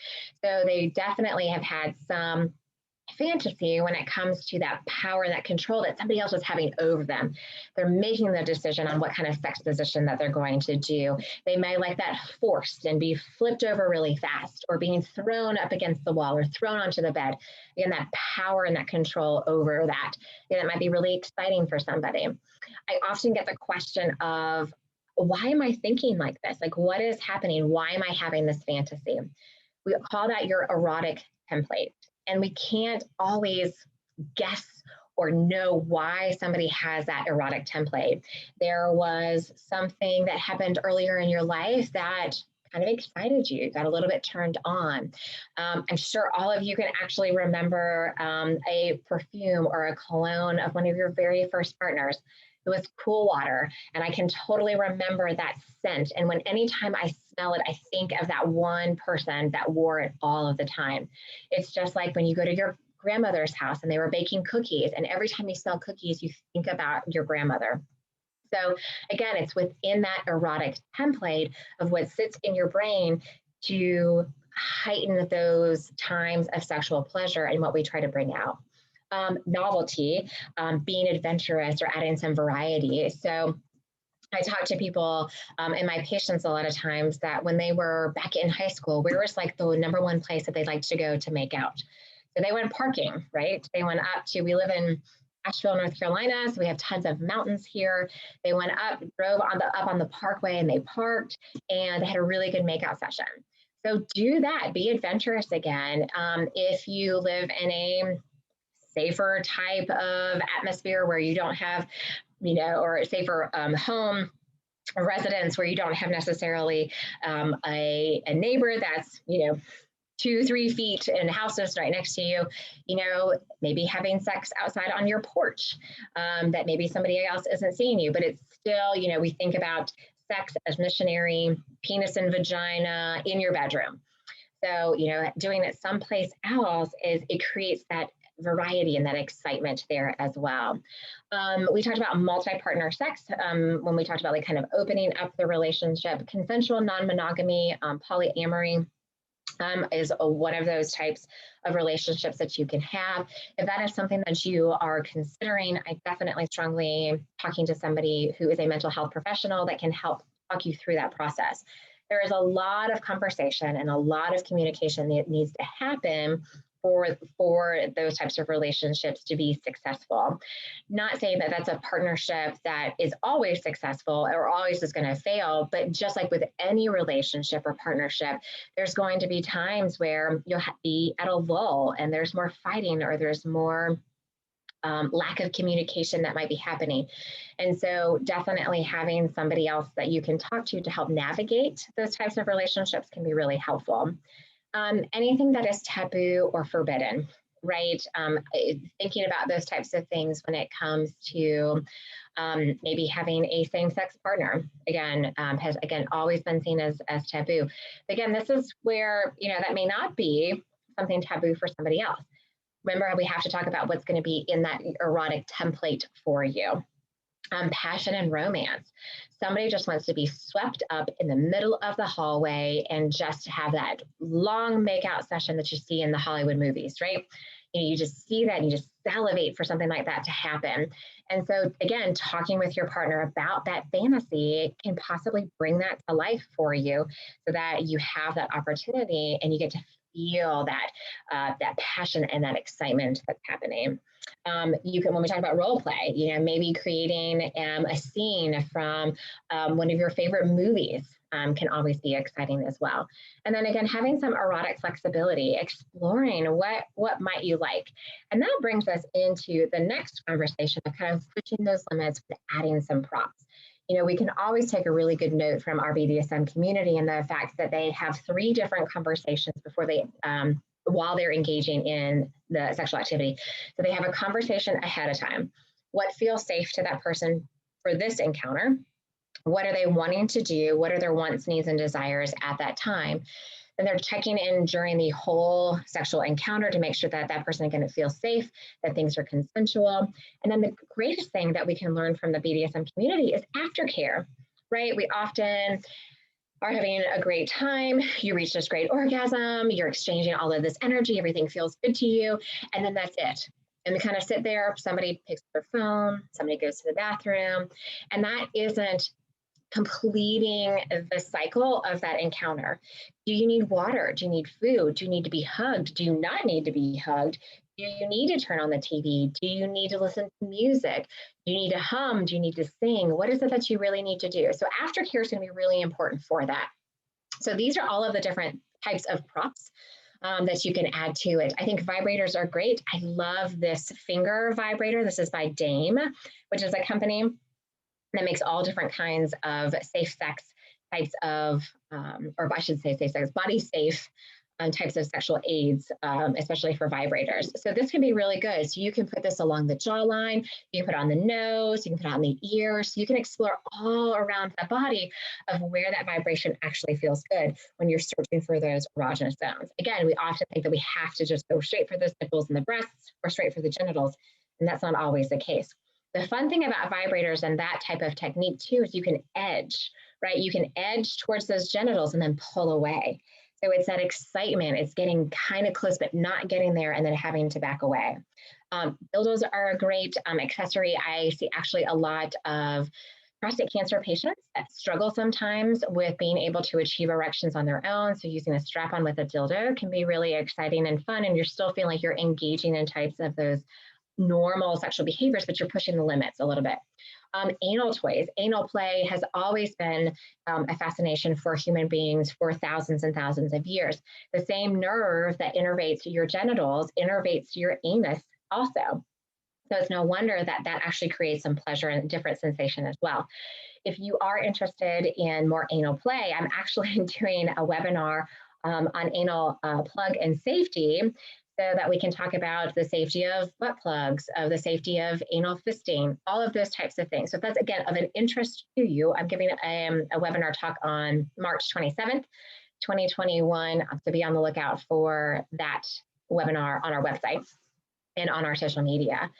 So they definitely have had some fantasy when it comes to that power and that control that somebody else is having over them. They're making the decision on what kind of sex position that they're going to do. They may like that forced and be flipped over really fast, or being thrown up against the wall or thrown onto the bed. Again, that power and that control over that. Again, that might be really exciting for somebody. I often get the question of, why am I thinking like this? Like, what is happening? Why am I having this fantasy? We call that your erotic template. And we can't always guess or know why somebody has that erotic template. There was something that happened earlier in your life that kind of excited you, got a little bit turned on. I'm sure all of you can actually remember a perfume or a cologne of one of your very first partners. It was Cool Water, and I can totally remember that scent. And anytime I smell it, I think of that one person that wore it all of the time. It's just like when you go to your grandmother's house and they were baking cookies, and every time you smell cookies, you think about your grandmother. So again, it's within that erotic template of what sits in your brain to heighten those times of sexual pleasure and what we try to bring out. Novelty, being adventurous or adding some variety. So I talk to people and my patients a lot of times that when they were back in high school, where was like the number one place that they'd like to go to make out? So they went parking, right? They went we live in Asheville, North Carolina, so we have tons of mountains here. They went up, drove up on the parkway, and they parked, and they had a really good makeout session. So do that, be adventurous again. If you live in a safer type of atmosphere where you don't have, or a safer home or residence where you don't have necessarily a neighbor that's, 2, 3 feet and house is right next to you, maybe having sex outside on your porch, that maybe somebody else isn't seeing you, but it's still, we think about sex as missionary, penis and vagina in your bedroom. So, doing it someplace else it creates that variety and that excitement there as well. We talked about multi-partner sex when we talked about like kind of opening up the relationship, consensual non-monogamy, polyamory. Is one of those types of relationships that you can have. If that is something that you are considering, I definitely strongly talking to somebody who is a mental health professional that can help talk you through that process. There is a lot of conversation and a lot of communication that needs to happen for those types of relationships to be successful. Not saying that that's a partnership that is always successful or always is going to fail, but just like with any relationship or partnership, there's going to be times where you'll be at a lull and there's more fighting or there's more lack of communication that might be happening. And so definitely having somebody else that you can talk to help navigate those types of relationships can be really helpful. Anything that is taboo or forbidden, right? Thinking about those types of things when it comes to maybe having a same-sex partner, has always been seen as taboo. Again, this is where, that may not be something taboo for somebody else. Remember, we have to talk about what's going to be in that erotic template for you. Passion and romance. Somebody just wants to be swept up in the middle of the hallway and just have that long makeout session that you see in the Hollywood movies, right? You just see that and you just salivate for something like that to happen. And so again, talking with your partner about that fantasy can possibly bring that to life for you so that you have that opportunity and you get to feel that passion and that excitement that's happening. You can, when we talk about role play, maybe creating a scene from one of your favorite movies can always be exciting as well. And then again, having some erotic flexibility, exploring what might you like. And that brings us into the next conversation of kind of pushing those limits with adding some props. We can always take a really good note from our BDSM community and the fact that they have 3 different conversations before they while they're engaging in the sexual activity. So they have a conversation ahead of time. What feels safe to that person for this encounter? What are they wanting to do? What are their wants, needs, and desires at that time? And they're checking in during the whole sexual encounter to make sure that that person is going to feel safe, that things are consensual. And then the greatest thing that we can learn from the BDSM community is aftercare, right? We often are having a great time, you reach this great orgasm, you're exchanging all of this energy, everything feels good to you, and then that's it. And we kind of sit there, somebody picks up their phone, somebody goes to the bathroom, and that isn't completing the cycle of that encounter. Do you need water? Do you need food? Do you need to be hugged? Do you not need to be hugged? Do you need to turn on the TV? Do you need to listen to music? Do you need to hum? Do you need to sing? What is it that you really need to do? So aftercare is going to be really important for that. So these are all of the different types of props that you can add to it. I think vibrators are great. I love this finger vibrator. This is by Dame, which is a company that makes all different kinds of safe sex types of, or I should say safe sex, body safe types of sexual aids, especially for vibrators. So this can be really good. So you can put this along the jawline, you can put it on the nose, you can put it on the ears, so you can explore all around the body of where that vibration actually feels good when you're searching for those erogenous zones. Again, we often think that we have to just go straight for the nipples and the breasts or straight for the genitals, and that's not always the case. The fun thing about vibrators and that type of technique too is you can edge, right? You can edge towards those genitals and then pull away. So it's that excitement. It's getting kind of close, but not getting there and then having to back away. Dildos are a great accessory. I see actually a lot of prostate cancer patients that struggle sometimes with being able to achieve erections on their own. So using a strap-on with a dildo can be really exciting and fun, and you're still feeling like you're engaging in types of those normal sexual behaviors, but you're pushing the limits a little bit. Anal toys. Anal play has always been a fascination for human beings for thousands and thousands of years. The same nerve that innervates your genitals innervates your anus also. So it's no wonder that that actually creates some pleasure and different sensation as well. If you are interested in more anal play, I'm actually doing a webinar on anal plug and safety, so that we can talk about the safety of butt plugs, of the safety of anal fisting, all of those types of things. So if that's, again, of an interest to you, I'm giving a webinar talk on March 27th, 2021. So be on the lookout for that webinar on our website and on our social media.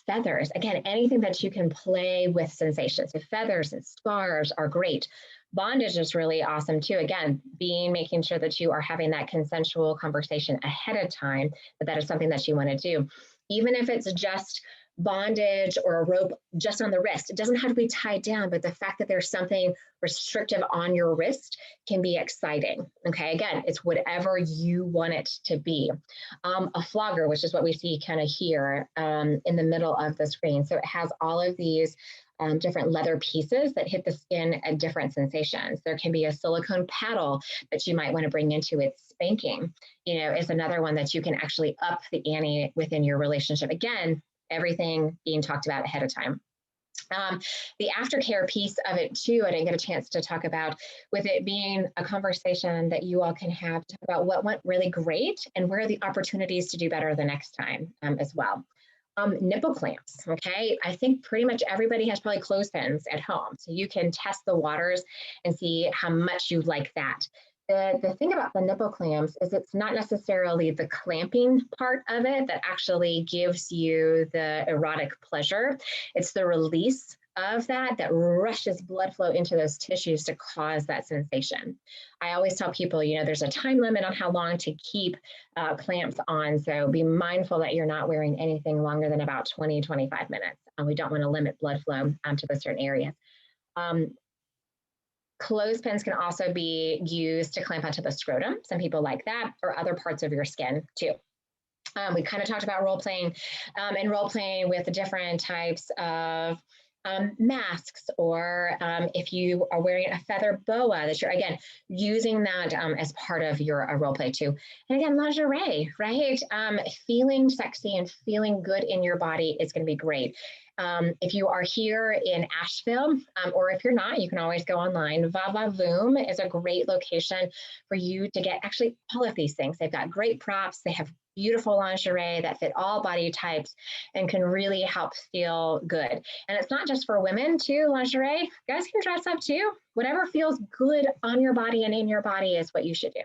Feathers, again, anything that you can play with sensations. So feathers and scarves are great. Bondage is really awesome too. Again, making sure that you are having that consensual conversation ahead of time, that is something that you want to do. Even if it's just bondage or a rope just on the wrist, it doesn't have to be tied down, but the fact that there's something restrictive on your wrist can be exciting. Okay, again, it's whatever you want it to be. A flogger, which is what we see kind of here in the middle of the screen. So it has all of these different leather pieces that hit the skin at different sensations. There can be a silicone paddle that you might want to bring into it. Spanking, is another one that you can actually up the ante within your relationship. Again, everything being talked about ahead of time. The aftercare piece of it too, I didn't get a chance to talk about, with it being a conversation that you all can have to talk about what went really great and where are the opportunities to do better the next time as well. Nipple clamps, okay? I think pretty much everybody has probably clothespins at home, so you can test the waters and see how much you like that. The thing about the nipple clamps is it's not necessarily the clamping part of it that actually gives you the erotic pleasure. It's the release of that rushes blood flow into those tissues to cause that sensation. I always tell people, there's a time limit on how long to keep clamps on. So be mindful that you're not wearing anything longer than about 20, 25 minutes. We don't want to limit blood flow to the certain areas. Clothespins can also be used to clamp onto the scrotum. Some people like that, or other parts of your skin too. We kind of talked about role playing and role playing with the different types of masks, or if you are wearing a feather boa, that you're, again, using that as part of your role play too. And again, lingerie, right? Feeling sexy and feeling good in your body is going to be great. If you are here in Asheville, or if you're not, you can always go online. Vavavoom is a great location for you to get actually all of these things. They've got great props. They have beautiful lingerie that fit all body types and can really help feel good. And it's not just for women too, lingerie. Guys can dress up too. Whatever feels good on your body and in your body is what you should do.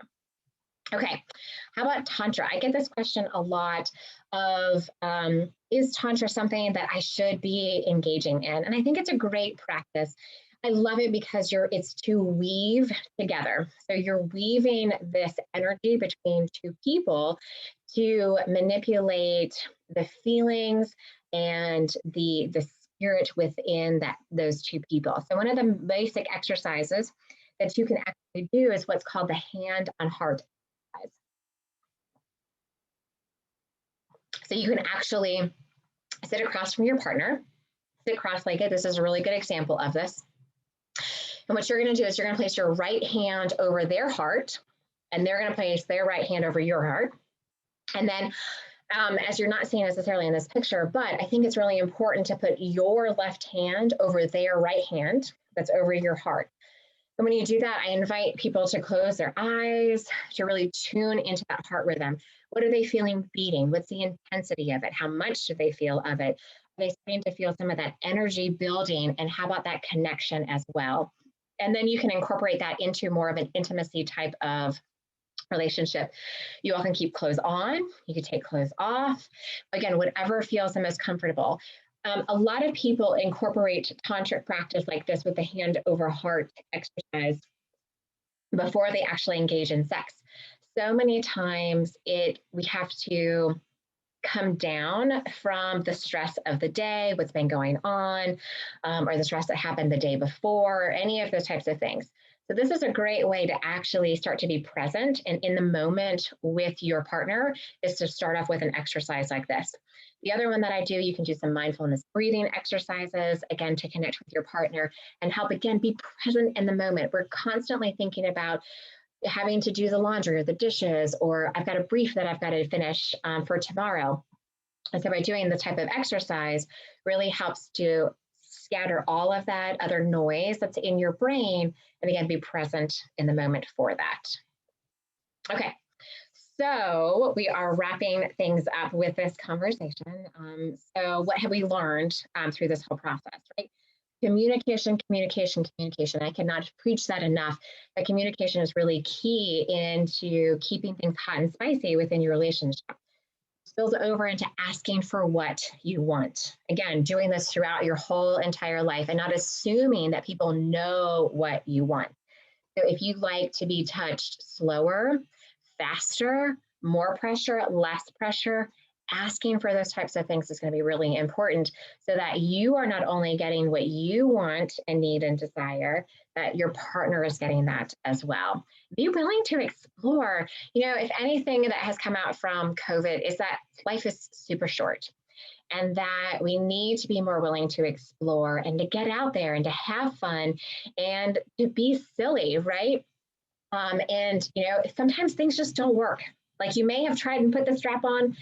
Okay, how about Tantra? I get this question a lot of, is Tantra something that I should be engaging in? And I think it's a great practice. I love it because it's to weave together. So you're weaving this energy between two people to manipulate the feelings and the spirit within those two people. So one of the basic exercises that you can actually do is what's called the hand on heart. So you can actually sit across from your partner, sit cross-legged. This is a really good example of this. And what you're going to do is you're going to place your right hand over their heart, and they're going to place their right hand over your heart. And then, as you're not seeing necessarily in this picture, but I think it's really important to put your left hand over their right hand that's over your heart. And when you do that, I invite people to close their eyes, to really tune into that heart rhythm. What are they feeling beating? What's the intensity of it? How much do they feel of it? Are they starting to feel some of that energy building? And how about that connection as well? And then you can incorporate that into more of an intimacy type of relationship. You all can keep clothes on, you can take clothes off. Again, whatever feels the most comfortable. A lot of people incorporate tantric practice like this with the hand over heart exercise before they actually engage in sex. So many times we have to come down from the stress of the day, what's been going on, or the stress that happened the day before, any of those types of things. So this is a great way to actually start to be present and in the moment with your partner, is to start off with an exercise like this. The other one that I do, you can do some mindfulness breathing exercises, again, to connect with your partner and help, again, be present in the moment. We're constantly thinking about having to do the laundry or the dishes, or I've got a brief that I've got to finish for tomorrow. And so by doing this type of exercise really helps to scatter all of that other noise that's in your brain, and again, be present in the moment for that. Okay. So we are wrapping things up with this conversation. So what have we learned through this whole process, right? Communication, communication, communication. I cannot preach that enough. That communication is really key into keeping things hot and spicy within your relationship. Spills over into asking for what you want. Again, doing this throughout your whole entire life and not assuming that people know what you want. So if you like to be touched slower, faster, more pressure, less pressure, asking for those types of things is going to be really important so that you are not only getting what you want and need and desire, that your partner is getting that as well. Be willing to explore. If anything that has come out from COVID is that life is super short and that we need to be more willing to explore and to get out there and to have fun and to be silly, right? And sometimes things just don't work. Like you may have tried and put the strap on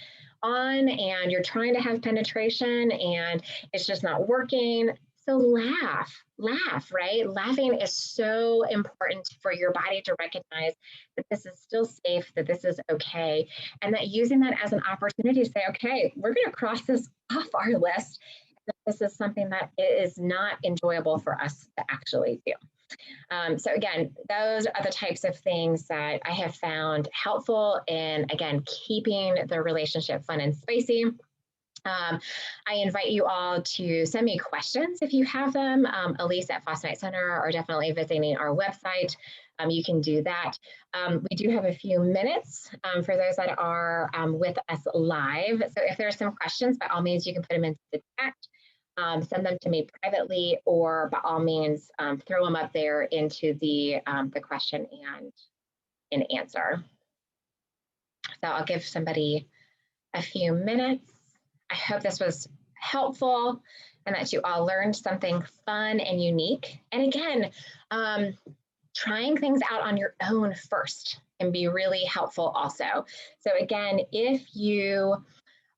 and you're trying to have penetration and it's just not working. So laugh, right? Laughing is so important for your body to recognize that this is still safe, that this is okay, and that using that as an opportunity to say, okay, we're going to cross this off our list. This is something that is not enjoyable for us to actually do. So again, those are the types of things that I have found helpful in, again, keeping the relationship fun and spicy. I invite you all to send me questions if you have them, Aleece at Fosnight Center, or definitely visiting our website. You can do that. We do have a few minutes for those that are with us live. So if there's some questions, by all means, you can put them into the chat. Send them to me privately, or by all means, throw them up there into the question and answer. So I'll give somebody a few minutes. I hope this was helpful and that you all learned something fun and unique. And again, trying things out on your own first can be really helpful also. So again, if you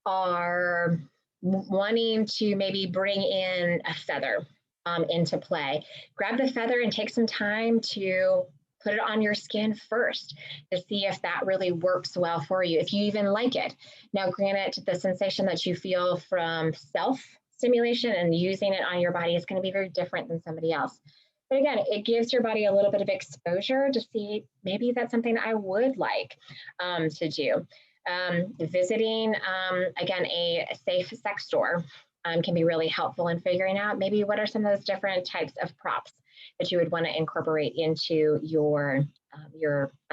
are wanting to maybe bring in a feather into play, grab the feather and take some time to put it on your skin first to see if that really works well for you, if you even like it. Now, granted, the sensation that you feel from self-stimulation and using it on your body is going to be very different than somebody else. But again, it gives your body a little bit of exposure to see maybe that's something I would like to do. Visiting, again, a safe sex store can be really helpful in figuring out maybe what are some of those different types of props that you would want to incorporate into your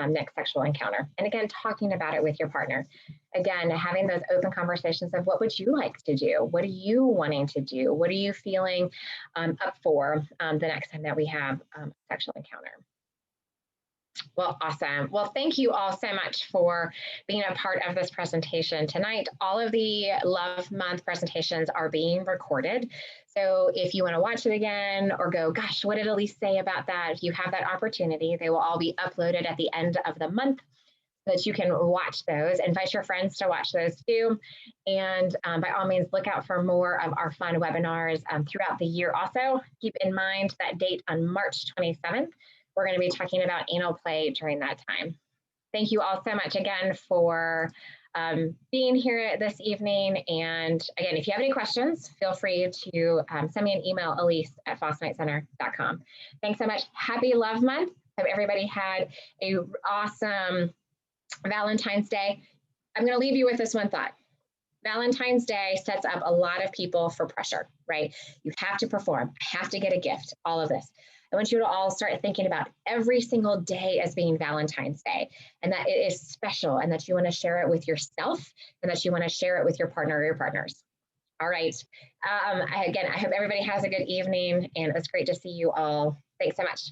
next sexual encounter. And again, talking about it with your partner. Again, having those open conversations of what would you like to do? What are you wanting to do? What are you feeling up for the next time that we have a sexual encounter? Well, awesome. Well, thank you all so much for being a part of this presentation tonight. All of the Love Month presentations are being recorded. So if you want to watch it again or go, gosh, what did Aleece say about that? If you have that opportunity, they will all be uploaded at the end of the month so that you can watch those. Invite your friends to watch those too. And by all means, look out for more of our fun webinars throughout the year. Also, keep in mind that date on March 27th. We're going to be talking about anal play during that time. Thank you all so much again for being here this evening. And again, if you have any questions, feel free to send me an email, aleece@fosnightcenter.com. Thanks so much. Happy Love Month. Hope everybody had an awesome Valentine's Day. I'm going to leave you with this one thought. Valentine's Day sets up a lot of people for pressure, right? You have to perform, I have to get a gift, all of this. I want you to all start thinking about every single day as being Valentine's Day, and that it is special, and that you want to share it with yourself, and that you want to share it with your partner or your partners. All right. Again, I hope everybody has a good evening, and it was great to see you all. Thanks so much.